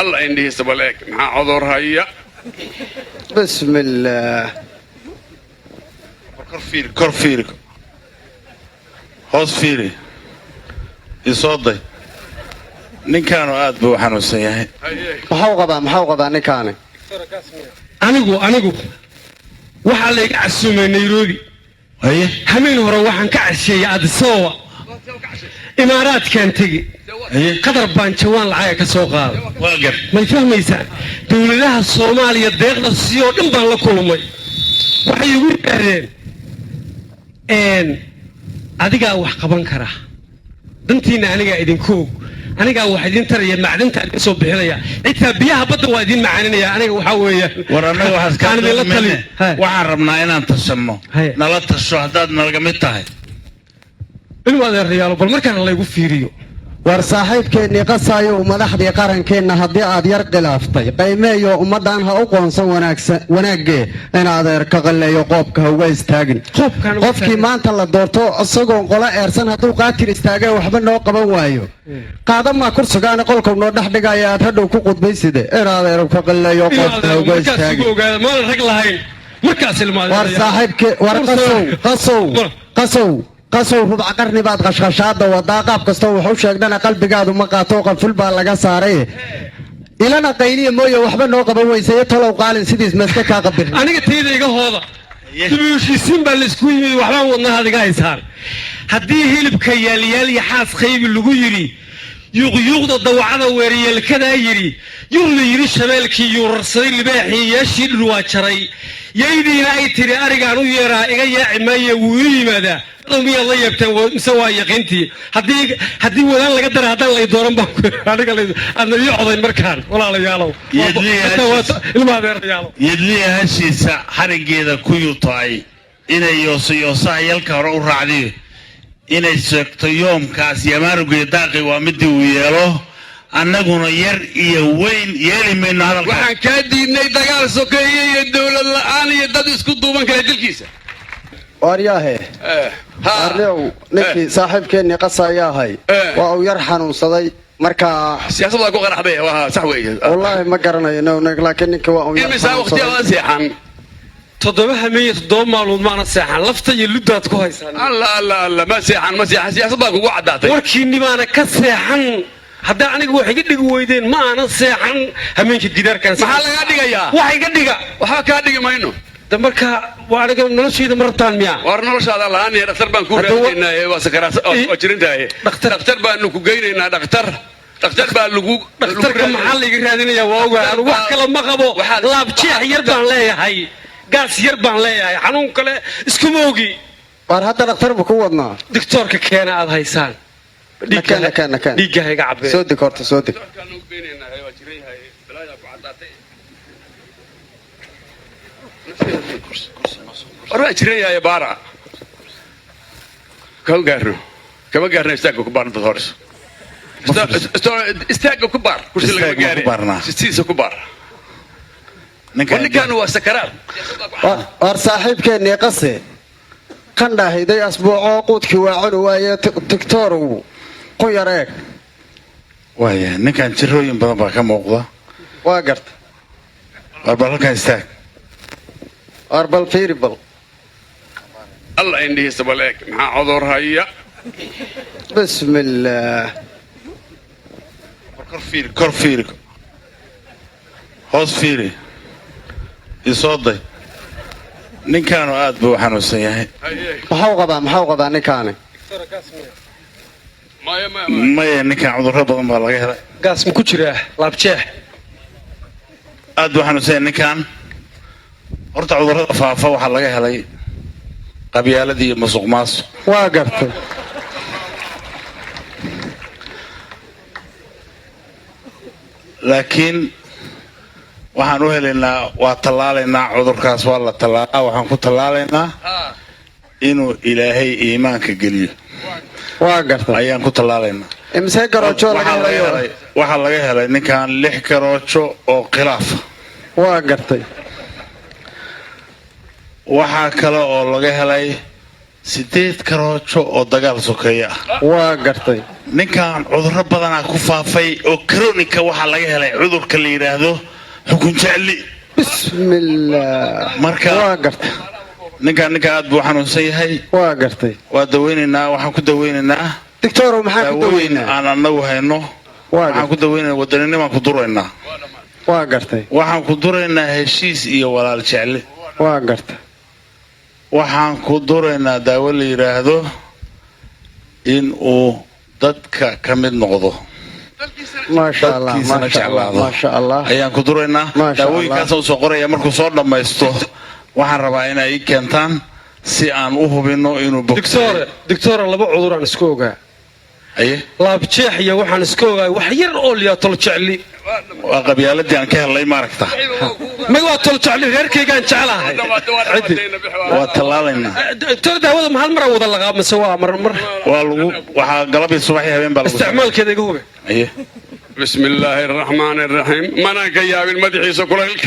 الله عندي سبلك مع عذر هيا بسم الله كرفيرك هوس فيري يصدي ninkaanu aad buu xanuunsan yahay maxuu qabaa ninkaani anigu waxa la iga casuumay Nairobi hameen hore waxaan ka casheeyay Addis Ababa imaaraadkan tagi qadar baan jawaan lacag ka soo qaaday waagar ma fahmaysaa dawladaha Soomaaliya deeqda siyo dhan baan la kulmay waxay igu yiraahdeen adiga wax qaban kara dantiina aniga idinku aniga waxa idin taraya macdanta ka soo bixinaya inta biyaha badda waa idin macaaninaya aniga waxa weeyaan war anaga waxa ka waxaan rabnaa inaan tashanno nala tasho hadaad nalaga mid tahay in wada riyaalo bal markaan la igu fiiriyo war saaxiibkeennii qasaayo madaxdii qarankeena haddii aad yar khilaaftay qiimeeyo ummadan ha u qoonsan wanaagee in adeer ka qaleeyo qoobka uga istaagin qofkii maanta la doorto isagoo qola eersan hadduu qaatir istaagay waxba noo qaban waayo qaadama kursigaana qolka noo dhex dhigaya aad hadhow ku qudbayside in adeer ka qaleeyo qoobka uga istaagin ma rag lahayn markaas ilmaad war saaxiibkee war qasow qasow rubc qarni baad qashqashaada wadaa qaab kasta wuxuu sheegdana qalbigaadu ma qaato qanful baa laga saaray ilana qayliya mooyo waxba noo qaban weysay talow qaalin sidiis meeska ka qabir aniga teeda iga hooda dibushiisin baa la isku yimid waxbaan wadnaha adiga haysaan haddii hilibka yaal iyo xaas qaybi lagu yiri yuqyuqda dawacada weeriyelkada yiri yurli yiri shabeelkii yurarsaday libaaxii yeeshii dhulwaa jaray yaydiina ay tiri arigaan u yeeraa iga yaaci maayo wuu yimaada miya la yeebteen mise waa yaqiintii haddii wadaan laga dara haddaan lay dooran baan aniga aadna ii codayn markaan walaalayaalow yedliya hashiisa xarigeeda ku yutaay inay yoosaha yalka hore u raacdiyo inay sheegto yoomkaas yamaanugeeda daaqi waa midii uu yeelo annaguna yar iyo weyn yeeli mayno hadalka waxaan kaa diidnay dagaal sokeeye iyo dawlad la'aan iyo dad isku duuban kale dilkiisa waryahe arnew ninkii saaxiibkeennii qasaayahay waa uu yar xanuunsaday marka siyaasadda ku qaraxday waa sax weeye wallahi ma garanayo laakiin ninka waa uu yar waqti aan seexan 7 maalmood maana seexan lafta iyo ludaad ku haysan alla ma seexan siyaasadda kugu cadaatay warkiinni baana ka seexan hadda aniga wax iga dhigi weydeen ma aana seexan hameenka gidaarkan maxaa laga dhigayaa wax iga dhiga waxa ka dhigi mayno marka waa aniga noloshayda martaan miya war noloshaada la'aan iyo dhakhtar baan ku raadinaynaa waa sakaraas oo jirintahay dhakhtar baan ku geynaynaa dhakhtar baa lagu dhakhtarka maxaa la iga raadinayaa waa ogaa anigu wax kale ma qabo laab jeex yar baan leeyahay gaas yar baan leeyahay xanuun kale iskuma ogi war hadda dhakhtar buu ku wadnaa doctorka keena aad haysaan dhiigga iga cabbe soo deg horta soo deg waa jiran baara kama gaarno istaagga ku baar dad hores istaagga ku baar kursi laga gaari siisa ku baar ninkan waa sakaraad war saaxiibkeennii qase kan dhahayday asbuucoo quudkii waa cuni waaye tigtorow ku yar eeg waaya ninkan jirooyin badan baa ka muuqda waa garta warbal halkan istaag warbal fiiribal الله عندي سبلك مع عذر هيا بسم الله كرفيرك هوس فيري يصدي ninkaanu aad buu xanuunsan yahay maxuu qabaa ninkaani maya ninkan cudurro badan baa laga helay gaas ma ku jiraa laabjeex aad buu xanuunsan yahay ninkan horta cudurrada faafa waxaa laga helay qabyaaladii iyo musuqmaasuq waa gartay laakiin waxaan u helaynaa waa tallaalaynaa cudurkaas waa la tallaalaa waxaan ku tallaalaynaa inuu ilaahay iimaanka geliyo waa gartay ayaan ku tallaalaynaa imse garoojo laga helay waxaa laga helay ninkan 6 garoojo oo khilaafa waa gartay waxaa kale oo laga helay 8 karoojo oo dagaal sokeeya waa gartay ninkan cudurro badanaa ku faafay oo chronic waxa laga helay cudurka la yiraahdo xukun jecli bismillah marka waa gartay ninkan aad buu xanuunsan yahay waa gartay waa daweynaynaa waxaan ku daweynaynaa doctor maxaa ku daweynaa aan anagu hayno waxaan ku daweynaynaa wadaninimo ku duraynaa waa gartay waxaan ku duraynaa heshiis iyo walaal jecli waa gartay waxaan ku duraynaa daawo la yiraahdo in uu dadka ka mid noqdo ما شاء الله ما شاء الله ayaan ku duraynaa daawooyinkaas oo soo qoraya markuu soo dhameysto waxaan rabaa in ay keentaan si aan u hubino inuu doctor laba cudur aan isku ogaa laab jeex iyo waxaan isku ogaa wax yar oo liya tol jecli waa qabyaaladii aan ka helay maaragta ma waa tol jecli reerkaygaan jecelahay waa talaalayna doctor daawada ma hal mar wada laga mise waa mar waa lagu waxa galabay subaxii habeen baa lagu isticmaalkeeda iga hube بسم الله الرحمن الرحيم منك يا ابن مدحي سكرك